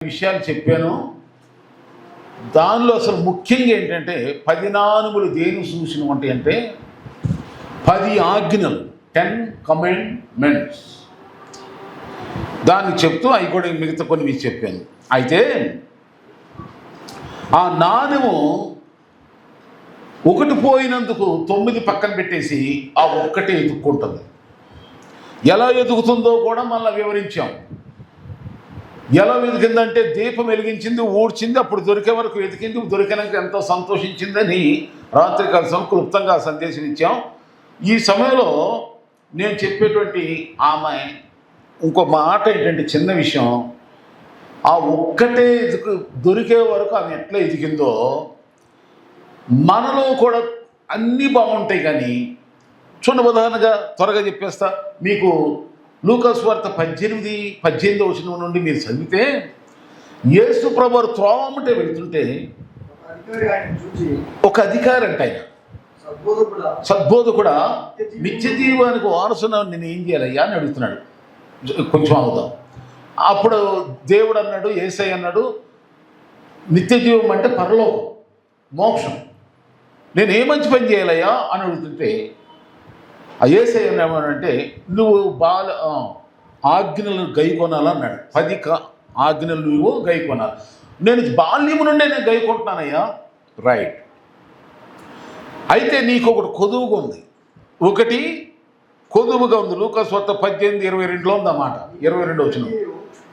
విషయాలు చెప్పాను. దానిలో అసలు ముఖ్యంగా ఏంటంటే 10 నానుములు దేని సూచన ఉంటాయి అంటే 10 ఆజ్ఞలు, 10 కమాండ్మెంట్స్. దాన్ని చెప్తూ అవి కూడా మిగతా కొన్ని మీకు చెప్పాను. అయితే ఆ నాణెము ఒకటి పోయినందుకు 9 పక్కన పెట్టేసి ఆ ఒక్కటే ఎదుక్కుంటుంది. ఎలా ఎదుగుతుందో కూడా మళ్ళీ వివరించాం. ఎలా వెతికిందంటే దీపం వెలిగించింది, ఊడ్చింది, అప్పుడు దొరికే వరకు వెతికింది, దొరికినాక ఎంతో సంతోషించిందని రాత్రికాల క్లుప్తంగా సందేశం ఇచ్చాం. ఈ సమయంలో నేను చెప్పేటువంటి ఆమె ఇంకో మాట ఏంటంటే చిన్న విషయం, ఆ ఒక్కటే దొరికే వరకు ఆమె ఎట్లా ఎదిగిందో మనలో కూడా అన్నీ బాగుంటాయి. కానీ చూడండి, ఉదాహరణగా త్వరగా చెప్పేస్తా మీకు. లూకాసు వార్త 18 వచనం నుండి మీరు చదివితే యేసు ప్రభువు త్రోవముటే వెళ్తుంటే ఒక అధికారి అంట, ఆయన సద్బోధకుడా, నిత్య జీవానికి వారసున నేను ఏం చేయాలయ్యా అని అడుగుతున్నాడు. కొంచెం అవుదాం. అప్పుడు దేవుడు అన్నాడు, యేసయ్య అన్నాడు, నిత్య జీవం అంటే పరలోకం, మోక్షం. నేను ఏ మంచి పని చేయాలయ్యా అని అడుగుతుంటే ఆ యేసయ్య ఏమన్నాడంటే, నువ్వు ఆజ్ఞలను గైకొనాలన్నాడు. 10 ఆజ్ఞలు నువ్వు గైకొనాలి. నేను బాల్యము నుండే నేను గైకొంటున్నానయ్యా. రైట్. అయితే నీకు ఒకటి కొదువుగా ఉంది, ఒకటి కొదువుగా ఉంది. లూకాసు వార్త 18:22 ఉందన్నమాట. 22 వచ్చిన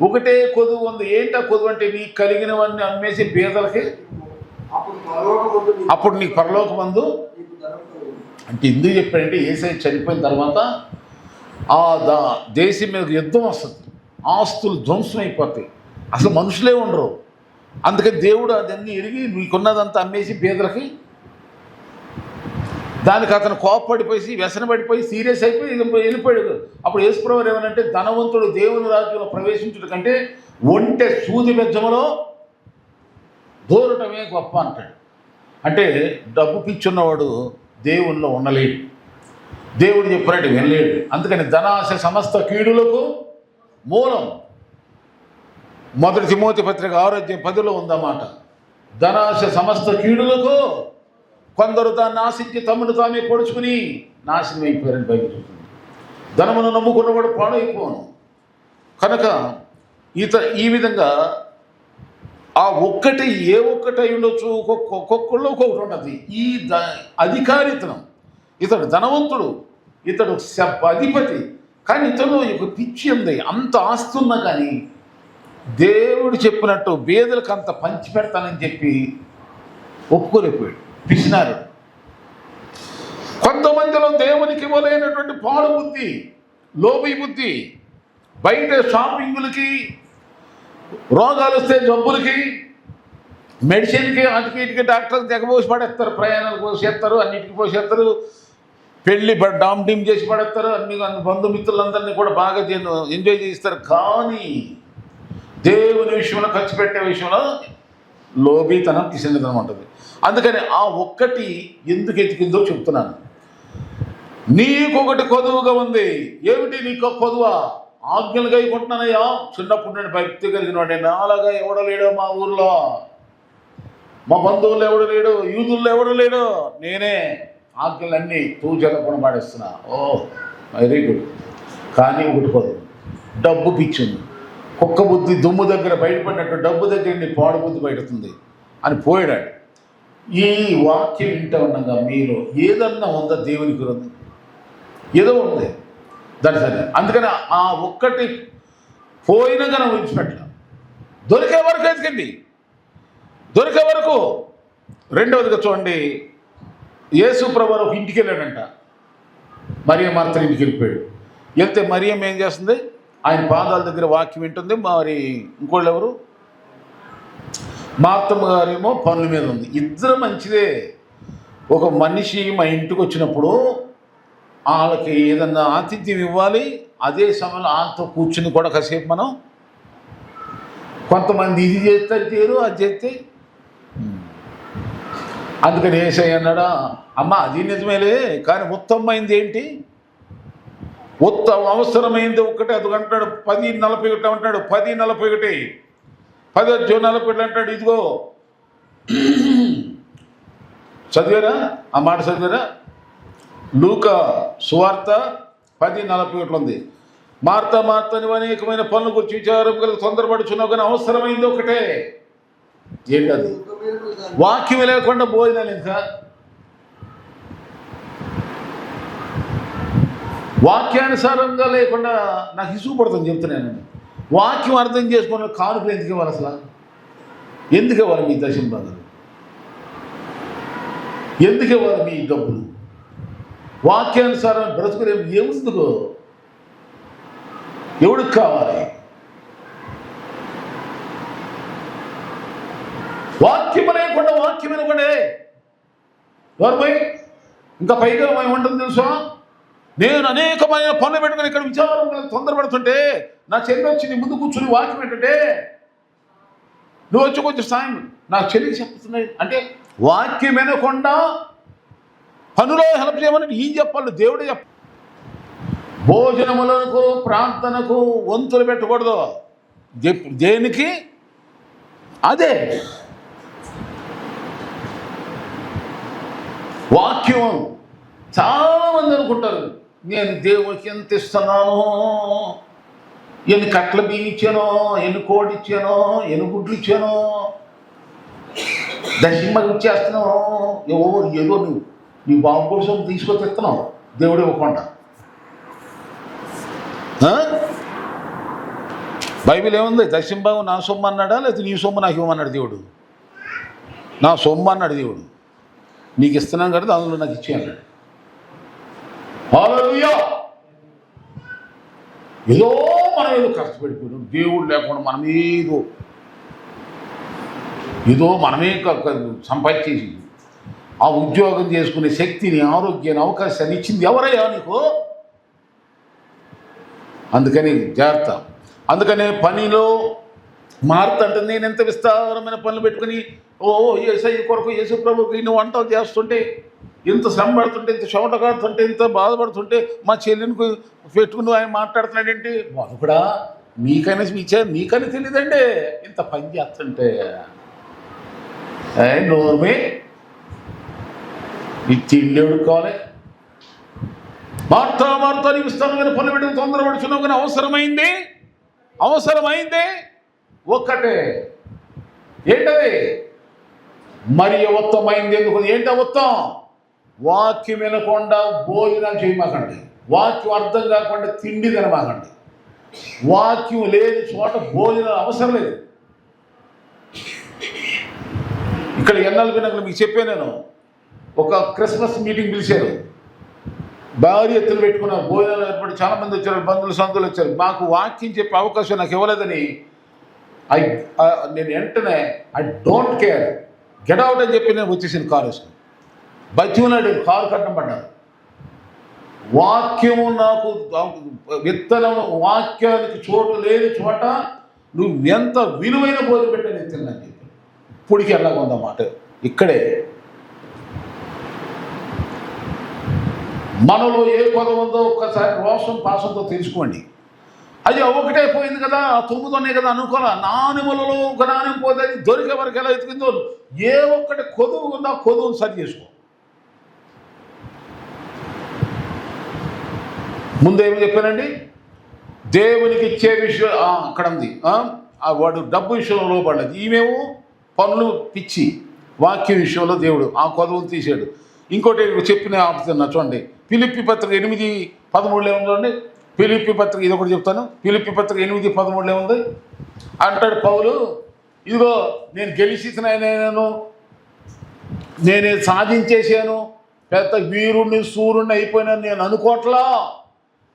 ఒకటే కొదువు ఉంది. ఏంటా కొదువు అంటే, నీకు కలిగినవన్నీ అమ్మేసి బీదలకి, అప్పుడు నీకు పరలోకమందు అంటే ఎందుకు చెప్పాడంటే, యేసయ్య చనిపోయిన తర్వాత దేశం మీద యుద్ధం వస్తుంది, ఆస్తులు ధ్వంసం అయిపోతాయి, అసలు మనుషులే ఉండరు. అందుకని దేవుడు అదన్నీ ఎరిగి నీకున్నదంతా అమ్మేసి బీదలకి, దానికి అతను కోపపడిపోయి వ్యసనపడిపోయి సీరియస్ అయిపోయి వెళ్ళిపోయాడు. అప్పుడు యేసుప్రభువు ఏమనంటే, ధనవంతుడు దేవుని రాజ్యంలో ప్రవేశించడం కంటే ఒంటె సూది బెజ్జములో దూరటమే గొప్ప అంటాడు. అంటే డబ్బు పిచ్చున్నవాడు దేవుల్లో ఉండలేడు, దేవుడు చెప్పినట్టు వినలేడు. అందుకని ధనాశ సమస్త కీడులకు మూలం. 1 తిమోతి పత్రిక 6:10 ఉందన్నమాట. ధనాశ సమస్త కీడులకు, కొందరు దాన్ని ఆశించి తమను తామే పొడుచుకుని నాశనం అయిపోయారని బయట చూస్తుంది. ధనమును నమ్ముకున్నవాడు పాడైపోను. కనుక ఈ విధంగా ఆ ఒక్కటి ఏ ఒక్కటి అయి ఉండొచ్చు, ఒక్కొక్కళ్ళు ఒక్కొక్కటి ఉంటుంది. ఈ అధికారితనం, ఇతడు ధనవంతుడు, ఇతడు అధిపతి, కానీ ఇతడు ఒక పిచ్చి ఉంది. అంత ఆస్తున్నా కానీ దేవుడు చెప్పినట్టు బేదలకు అంత పంచి పెడతానని చెప్పి ఒప్పుకోలేకపోయాడు, పిసినారు. కొంతమందిలో దేవునికి ఇవ్వలేనటువంటి పాడు బుద్ధి, లోబీ బుద్ధి, బయట షాపింగులకి, రోగాలు వస్తే జబ్బులకి, మెడిసిన్కి, అటుకి ఇటుకి డాక్టర్కి తెగపోసి పడేస్తారు, ప్రయాణాలు పోసేస్తారు, అన్నిటికీ పోసేస్తారు, పెళ్ళి డామ్ డీమ్ చేసి పడేస్తారు, అన్ని బంధుమిత్రులందరినీ కూడా బాగా ఎంజాయ్ చేస్తారు. కానీ దేవుని విషయంలో, ఖర్చు పెట్టే విషయంలో లోబీతనం, కిసిందనం ఉంటుంది. అందుకని ఆ ఒక్కటి ఎందుకు ఎతికిందో చెప్తున్నాను. నీకొకటి కొదువుగా ఉంది. ఏమిటి నీకు కొదువా? ఆజ్ఞలు గైకుంటున్నానయ్యా. చిన్నప్పుడు నేను భక్తి కలిగిన వాడే, నాలాగా ఎవడో లేడు మా ఊర్లో, మా బంధువులు ఎవడు లేడు, యూదుల్లో ఎవడు లేడు, నేనే ఆజ్ఞలన్నీ తూచలకుండా పాడేస్తున్నా. ఓ వెరీ గుడ్. కానీ ఒకటి కొదువు, డబ్బు పిచ్చింది. కుక్క బుద్ధి దుమ్ము దగ్గర బయటపడినట్టు డబ్బు దగ్గర నీ పాడు బుద్ధి బయటతుంది అని పోయాడు. ఈ వాక్యం వింటూ ఉండగా మీరు ఏదన్నా ఉందా దేవునికి విరుద్ధం? ఏదో ఉంది దాని సరే. అందుకని ఆ ఒక్కటి పోయినా కానీ విడిచిపెట్ల, దొరికే వరకు ఎతికింది, దొరికే వరకు. రెండవదిగా చూడండి, యేసు ప్రభువు ఒక ఇంటికి వెళ్ళాడంట. మరియ మార్త ఇంటికి వెళ్ళిపోయాడు. వెళ్తే మరియం ఏం చేస్తుంది? ఆయన పాదాల దగ్గర వాక్యం వింటుంది. మరి ఇంకోళ్ళు ఎవరు? మార్తమ్మ గారేమో పనుల మీద ఉంది. ఇద్దరు మంచిదే. ఒక మనిషి మా ఇంటికి వచ్చినప్పుడు వాళ్ళకి ఏదన్నా ఆతిథ్యం ఇవ్వాలి, అదే సమయంలో వాళ్ళతో కూర్చుని కూడా కాసేపు మనం, కొంతమంది ఇది చేస్తారు తీరు, అది చేస్తే. అందుకని యేసయ్య అన్నాడా, అమ్మ అది నిజమేలే, కానీ ఉత్తమమైంది ఏంటి? అవసరమైంది ఒక్కటే. అది అంటాడు 10:41 అంటాడు. 10:41 10:40 అంటాడు. ఇదిగో చదివారా ఆ మాట? చదివారా? లూకా సువార్త 10:41 ఉంది. మార్తా మార్తా నువ్వు అనేకమైన పనుల గురించి విచారం కలిగి తొందరపడుచున్నావు, కానీ అవసరమైంది ఒకటే. ఏంటది? వాక్యం లేకుండా భోజనాలు. ఇంకా వాక్యానుసారంగా లేకుండా నాకు ఇసుగు పడుతుంది చెప్తున్నాను. వాక్యం అర్థం చేసుకున్న కానుకలు ఎందుకు ఇవ్వాలి? అసలు ఎందుకు ఇవ్వాలి మీ దశంభాగాలు? ఎందుకు ఇవ్వాలి మీ డబ్బులు? వాక్యానుసారం బ్రతుకులు ఏముందుకు? ఎవడికి కావాలి? వాక్యం లేకుండా వాక్యం అనుకోండి ఎవరు పోయి ఇంకా పైగా ఉంటుంది తెలుసా? నేను అనేకమైన పనులు పెట్టుకుని ఇక్కడ విచారం తొందరపడుతుంటే నా చెల్లి వచ్చి నీ ముందు కూర్చుని వాక్యం ఏంటంటే నువ్వు వచ్చి కొంచెం సాయం నా చెల్లికి చెప్తున్నాయి అంటే వాక్యం వినకుండా పనులో హెల్ప్ చేయమని ఏం చెప్పాలి? దేవుడే చెప్ప. భోజనములకు ప్రార్థనకు వంతులు పెట్టకూడదు. దేనికి? అదే వాక్యం. చాలామంది అనుకుంటారు నేను దేవుడికి ఎంత ఇస్తున్నాను, ఎన్ని కట్ల బియ్యం ఇచ్చానో, ఎన్ని కోడి ఇచ్చానో, ఎన్ని గుడ్లు ఇచ్చానో, దశిమ్మకి ఇచ్చేస్తున్నావు. ఏదో నువ్వు నీ బాబు కోసం తీసుకొచ్చి ఇస్తున్నావు దేవుడు ఇవ్వకుండా. బైబిల్ ఏముంది? దశింభాగం నా సొమ్ము అన్నాడా, లేకపోతే నీ సొమ్ము నాకు ఇవ్వమన్నాడు దేవుడు? నా సొమ్ము అన్నాడు దేవుడు. నీకు ఇస్తున్నాను కదా అందులో నాకు ఇచ్చే అన్నాడు. హల్లెలూయా. ఏదో మనం ఏదో కష్టపడిపోయాం, దేవుడు లేకుండా మనం ఏదో మనమే సంపాదించేసి ఆ ఉద్యోగం చేసుకునే శక్తిని, ఆరోగ్యాన్ని, అవకాశాన్ని ఇచ్చింది ఎవరయ్యా నీకు? అందుకని జాగ్రత్త. అందుకనే పనిలో మారుతుంటే నేను ఎంత విస్తారమైన పనులు పెట్టుకుని యేసయ్య కొరకు, యేసు ప్రభువుకి ఇన్ని వంటలు చేస్తుంటే, ఇంత శ్రమ పడుతుంటే, ఇంత చెమట కాడుతుంటే, ఇంత బాధపడుతుంటే మా చెల్లిని పెట్టుకుని ఆయన మాట్లాడుతున్నాడేంటి? వాళ్ళు కూడా మీకైనా తెలియదండి ఇంత పని చేస్తుంటే. నోర్మే ఈ తిండి ఎవడుకోవాలి? మార్తా నీకు ఇస్తాను పనులు పెట్టి తొందరపడుచున్నావు, కానీ అవసరమైంది ఒక్కటే. ఏంటది? మరి ఉత్తమైంది ఎందుకు? ఏంట ఉత్తం? వాక్యం వినకుండా భోజనాలు చేయమాకండి. వాక్యం అర్థం కాకుండా తిండి తినమాకండి. వాక్యం లేని చోట భోజనాలు అవసరం లేదు. ఇక్కడ ఎన్నాళ్ళు మీకు చెప్పాను నేను. ఒక క్రిస్మస్ మీటింగ్ పిలిచారు, భారీ ఎత్తులు పెట్టుకున్నారు, భోజనాలు ఏర్పడి చాలామంది వచ్చారు, బంధువులు వచ్చారు. మాకు వాక్యం చెప్పే అవకాశం నాకు ఇవ్వలేదని నేను వెంటనే I don't care, get out అని చెప్పి నేను వచ్చేసాను. కారు వేసుకుని బతిమలాడు, కారు కట్టం పడ్డాను. వాక్యము నాకు విత్తనం, వాక్యానికి చోటు లేని చోట నువ్వు ఎంత విలువైన భోజనం పెట్టని ఎత్తిందని చెప్పి ఇప్పటికి ఎలాగ ఉందన్నమాట. ఇక్కడే మనలో ఏ పదం ఉందో ఒక్కసారి రోషం పాసంతో తెలుసుకోండి. అది ఒకటే పోయింది కదా, 9 ఉన్నాయి కదా అనుకోలే. నాణ్యములలో ఒక నాణ్యం పోతే దొరికే వరకు ఎలా ఎత్తుకుందో ఏ ఒక్కటి కొదువు ఉందో కొదువును సరి చేసుకో. ముందేమి చెప్పానండి? దేవునికి ఇచ్చే విషయం అక్కడ ఉంది. వాడు డబ్బు విషయంలో లోపడలేదు. ఈమెమో పనులు పిచ్చి, వాక్యం విషయంలో దేవుడు ఆ కొదువును తీసాడు. ఇంకోటి చెప్పిన ఆపుతున్నా చూడండి. ఫిలిప్పీ పత్రిక 8:13 ఏముందండి? ఫిలిప్పీ పత్రిక ఇది ఒకటి చెప్తాను. ఫిలిప్పీ పత్రిక 8:13 ఏముంది అంటాడు పౌలు, ఇదిగో నేను గెలిచినను, నేనే సాధించేసాను, పెద్ద వీరుణ్ణి సూర్యుడిని అయిపోయినాను నేను అనుకోవట్లా,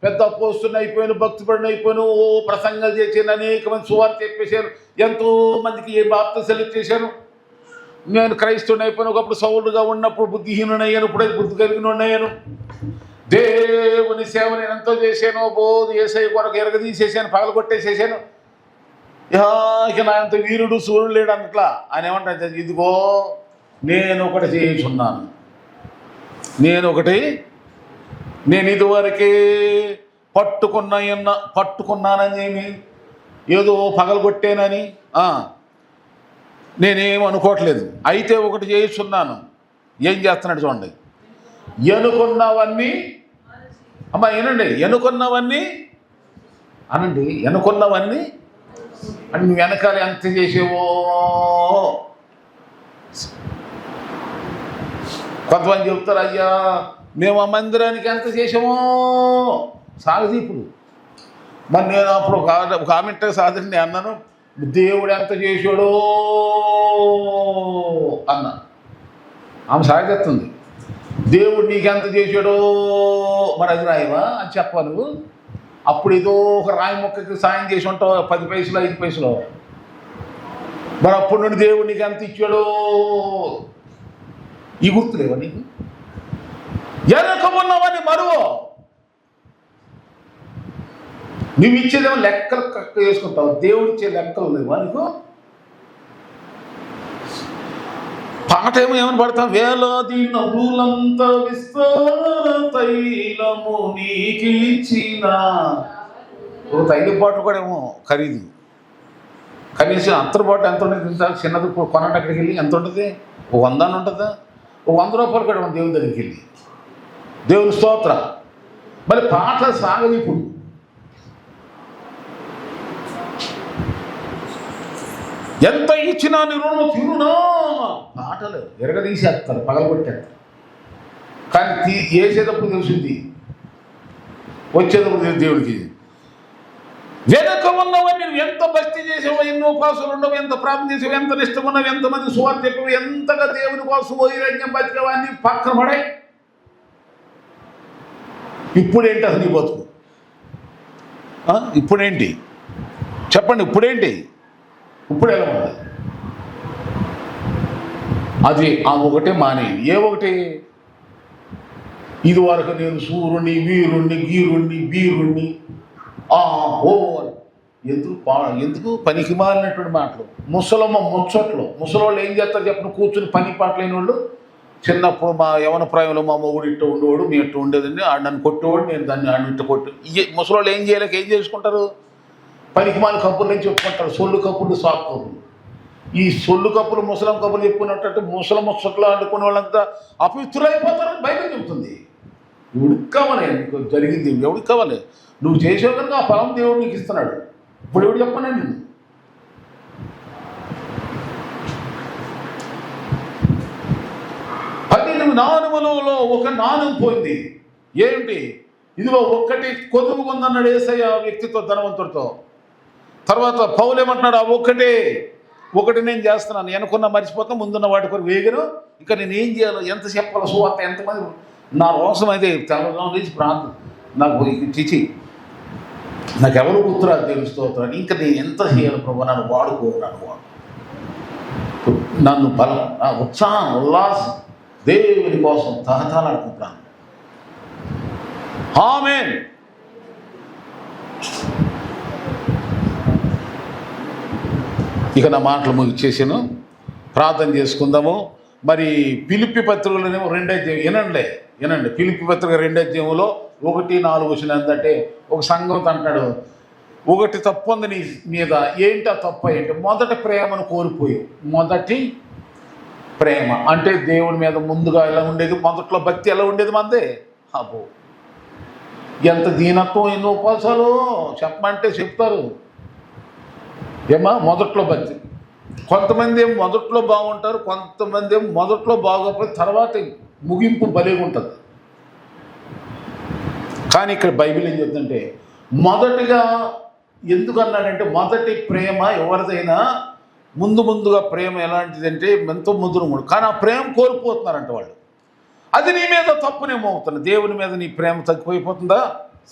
పెద్ద అపోస్తుని అయిపోయాను, భక్తిపడిని అయిపోయాను, ప్రసంగాలు చేశాను, అనేక మంది సువార్త చెప్పేశాను, ఎంతో మందికి ఏ బాప్తిసాలు చేశాను, నేను క్రైస్తవుని అయిపోయాను, ఒకప్పుడు సౌలుగా ఉన్నప్పుడు బుద్ధిహీనుని అయ్యాను, ఇప్పుడైతే బుద్ధి కలిగిన అయ్యాను, దేవుని సేవ నేను ఎంతో చేశాను, బోధ యేసయ్య కొరకు ఎరగదీసేసాను, పగలగొట్టేసేసాను, ఇక నా అంత వీరుడు సూర్యుడు లేడు అన్నట్లా. ఆయన ఏమంటారు? ఇదిగో నేను ఒకటి చేయుచున్నాను, నేను ఇదివరకే పట్టుకున్నానని ఏమి, ఏదో పగలగొట్టేనని నేనేం అనుకోవట్లేదు. అయితే ఒకటి చేస్తున్నాను. ఏం చేస్తున్నాడు చూడండి. ఎనుకున్నవన్నీ, అమ్మా ఏనండి, ఎనుకున్నవన్నీ అనండి, ఎనుకున్నవన్నీ అని నువ్వు వెనకాల ఎంత చేసేవో. కొంతమంది చెప్తారు, అయ్యా మేము ఆ మందిరానికి ఎంత చేసామో సాగదీపుడు. మరి నేను అప్పుడు ఒక కామెంట్ సాధన అన్నాను, దేవుడు ఎంత చేశాడో అన్నా. ఆమె సాగెత్తుంది, దేవుడు నీకెంత చేశాడో మరి అది రాయవా అని చెప్పాలి నువ్వు. అప్పుడు ఏదో ఒక రాయి మొక్కకి సాయం చేసి ఉంటావు 10 పైసలు 5 పైసలు. మరి అప్పుడు నుండి దేవుడు నీకు ఎంత ఇచ్చాడో ఈ గుర్తులేవా నీకు? వెనక ఉన్నవని మరువో. నువ్వు ఇచ్చేదేమో లెక్కలు కక్క చేసుకుంటావు, దేవుడు ఇచ్చే లెక్కలు లేవా నీకు? పాట ఏమని పడతాం, వేలాది నదులంత విస్తార తైలము నీకిచ్చిన. ఒక తైలం బాటిల్ కూడా ఏమో ఖరీదు, కనీసం అత్తరు బాటిల్ ఎంత ఉంటుంది? ఇంత చిన్నది కొనండి, అక్కడికి వెళ్ళి ఎంత ఉంటుంది? ఓ 100 అని ఉంటుందా? ఓ 100 రూపాయలు కూడా మనం దేవుని దగ్గరికి వెళ్ళి దేవుని స్తోత్ర. మరి పాటల సాగదు. ఇప్పుడు ఎంత ఇచ్చినా నీ రుణము తిరునా పాటలు ఎరగదీసేస్తారు, పగలగొట్టేస్తారు. కానీ వేసేటప్పుడు తెలిసింది, వచ్చేటప్పుడు దేవుడికి. వెనక ఉన్నవన్నీ నువ్వు ఎంత భక్తి చేసావో, ఎన్నో ఉపాసాలు ఉండవు, ఎంత ప్రార్థన చేసావు, ఎంత నిష్టం ఉన్నావు, ఎంతమంది సువార్త చెప్పావు, ఎంతగా దేవుని కోసం వైరాగ్యం బతికేవాన్ని పక్కన పడాయి. ఇప్పుడేంటి అసలు నీ బతుకు? ఇప్పుడేంటి చెప్పండి? ఇప్పుడేంటి? ఇప్పుడు ఎలా ఉంది? అది ఆ ఒకటే మానే. ఏ ఒకటి? ఇది వరకు నేను సూర్యుని, వీరుణ్ణి, గీరుణ్ణి, బీరుణ్ణి, ఓ ఎందుకు పనికి మాలినటువంటి మాటలు. ముసలమ్మ ముచ్చట్లు. ముసలోళ్ళు ఏం చేస్తారు చెప్పిన? కూర్చుని పని పాటలేని వాళ్ళు. చిన్నప్పుడు మా యవన ప్రాయంలో మా మొగుడు ఇట్ట ఉండేవాడు, మీ ఇట్ట ఉండేదండి, ఆడు నన్ను కొట్టేవాడు, నేను దాన్ని ఆడు ఇట్ట కొట్టు. ముసలోళ్ళు ఏం చేయలేక ఏం చేసుకుంటారు? పనికి మాలి కప్పులు అని చెప్పుకుంటారు. సొల్లు కప్పులు, సాకు కప్పులు. ఈ సొల్లు కప్పులు, ముసలం కప్పులు చెప్పుకున్నట్టు ముసలం ముచ్చట్లు ఆడుకునే వాళ్ళంతా అపవిత్రులైపోతారని బయట చెబుతుంది. ఎవడికి కావాలి? నీకు జరిగింది ఎవడికి కావాలి? నువ్వు చేసావు కనుక ఆ ఫలం దేవుడు నీకు ఇస్తున్నాడు. ఇప్పుడు ఎవడు చెప్పనండి? నువ్వు నానుములలో ఒక నాణం పోయింది. ఏమిటి? ఇదిగో ఒక్కటి కొదువు ఉందన్నాడు యేసయ్య వ్యక్తితో, ధనవంతుడితో. తర్వాత పౌలు ఏమంటున్నాడు? ఆ ఒకటి నేను చేస్తున్నాను, వెనుకున్న మర్చిపోతాం, ముందున్న వాటి కొరకు వేగను. ఇంకా నేను ఏం చేయాలో, ఎంత చెప్పాలో సువార్త, ఎంతమంది నా రోసం అయితే తెల్లదాం నుంచి ప్రాంతం నాకు చిచి నాకెవరు గుర్తురాదు తెలుస్తోతాను. ఇంకా నేను ఎంత చేయాలి ప్రభు? నన్ను వాడుకోరు, నన్ను బలం, నా ఉత్సాహం, ఉల్లాసం దేవుని కోసం తహతలాడుకుంటాను. ఆమేన్. ఇక నా మాటలు ముగిచేసాను. ప్రార్థన చేసుకుందాము. మరి ఫిలిప్పీ పత్రికలోనేమో 2వ అధ్యాయం వినండి. ఫిలిప్పీ పత్రిక 2వ అధ్యాయంలో 1:4 ఏంటంటే, ఒక సంఘం అంటాడు, ఒకటి తప్పు ఉంది నీ మీద. ఏంటి ఆ తప్పు? ఏంటి? మొదటి ప్రేమను కోల్పోయి. మొదటి ప్రేమ అంటే దేవుడి మీద ముందుగా ఎలా ఉండేది? మొదట్లో భక్తి ఎలా ఉండేది మందే? అబ్బో ఎంత దీనత్వం, ఎన్నో ఉపవాసాలు చెప్పమంటే చెప్తారు. ఏమా మొదట్లో భక్తి. కొంతమంది ఏమో మొదట్లో బాగుంటారు, కొంతమంది ఏమో మొదట్లో బాగోకపోతే తర్వాత ముగింపు భలేగా ఉంటుంది. కానీ ఇక్కడ బైబిల్ ఏం చెప్తుందంటే, మొదటిగా ఎందుకు అన్నాడంటే, మొదటి ప్రేమ ఎవరిదైనా ముందుగా ప్రేమ ఎలాంటిదంటే ఎంతో ముదురుముడు. కానీ ఆ ప్రేమ కోల్పోతున్నారంట వాళ్ళు. అది నీ మీద తప్పునేమో అవుతుంది. దేవుని మీద నీ ప్రేమ తగ్గిపోయిపోతుందా?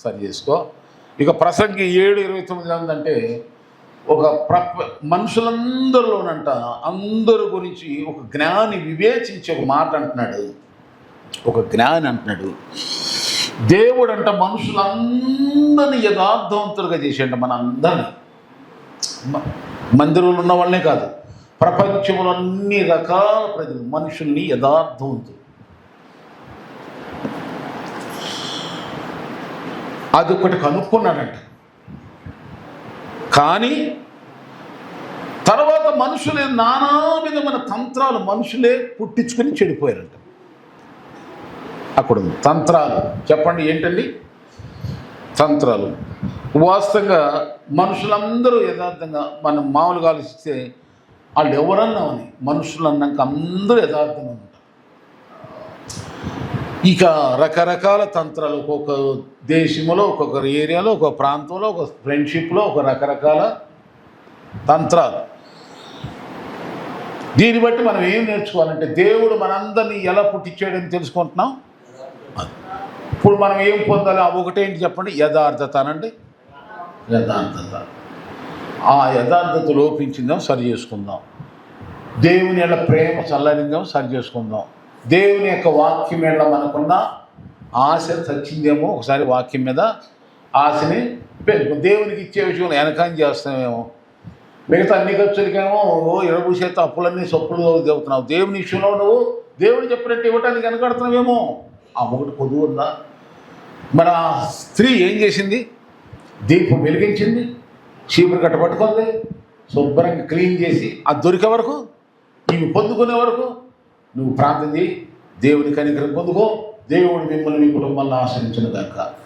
సరి చేసుకో. ఇక ప్రసంగి 7:29 ఏంటంటే, ఒక మనుషులందరిలోనంట అందరి గురించి ఒక జ్ఞాని వివేచించి ఒక మాట అంటున్నాడు. ఒక జ్ఞాని అంటున్నాడు, దేవుడు అంట మనుషులందరినీ యథార్థవంతులుగా చేసేయంట. మన అందరినీ, మందిరంలో ఉన్న వాళ్ళనే కాదు, ప్రపంచంలో అన్ని రకాల ప్రజలు, మనుషుల్ని యథార్థవంతులు. అది ఒకటి కనుక్కున్నాడంట. కానీ తర్వాత మనుషులే నానా విధమైన తంత్రాలు మనుషులే పుట్టించుకొని చెడిపోయారంట. అక్కడ ఉంది తంత్రాలు. చెప్పండి ఏంటండి తంత్రాలు? వాస్తవంగా మనుషులందరూ యథార్థంగా మనం మామూలుగా ఆలోచిస్తే వాళ్ళు ఎవరన్నా అని మనుషులు అన్నాక అందరూ యథార్థంగా ఉంటారు. ఇక రకరకాల తంత్రాలు ఒక్కొక్క దేశంలో, ఒక్కొక్క ఏరియాలో, ఒక్కొక్క ప్రాంతంలో, ఒక ఫ్రెండ్షిప్లో ఒక రకరకాల తంత్రాలు. దీన్ని బట్టి మనం ఏం నేర్చుకోవాలంటే దేవుడు మనందరినీ ఎలా పుట్టించాడని తెలుసుకుంటున్నాం. ఇప్పుడు మనం ఏం పొందాలి? ఒకటేంటి చెప్పండి? యథార్థత అనండి. యథార్థత. ఆ యథార్థత లోపించిందాం, సరి చేసుకుందాం. దేవుని యొక్క ప్రేమ చల్లరిందాం, సరి చేసుకుందాం. దేవుని యొక్క వాక్యం మీద మనకున్న ఆశ చచ్చిందేమో, ఒకసారి వాక్యం మీద ఆశని పెట్టుకుని దేవునికి ఇచ్చే విషయంలో వెనకం చేస్తామేమో. మిగతా అన్ని ఖర్చులకేమో 20% అప్పులన్నీ సొప్పులు చెబుతున్నావు. దేవుని విషయంలో నువ్వు దేవుడు చెప్పినట్టు ఇవ్వటానికి వెనకడుతున్నావేమో. ఆ ఒకటి పొదువు ఉందా? మన స్త్రీ ఏం చేసింది? దీపం వెలిగించింది, చీపురు కట్ట పట్టుకుంది, శుభ్రంగా క్లీన్ చేసి అది దొరికే వరకు, ఇవి పొందుకునే వరకు నువ్వు ప్రార్థన చేయి. దేవుని కనికరం పొందుకో. దేవుడు మిమ్మల్ని మీ కుటుంబాలను ఆశ్రయించిన దాకా.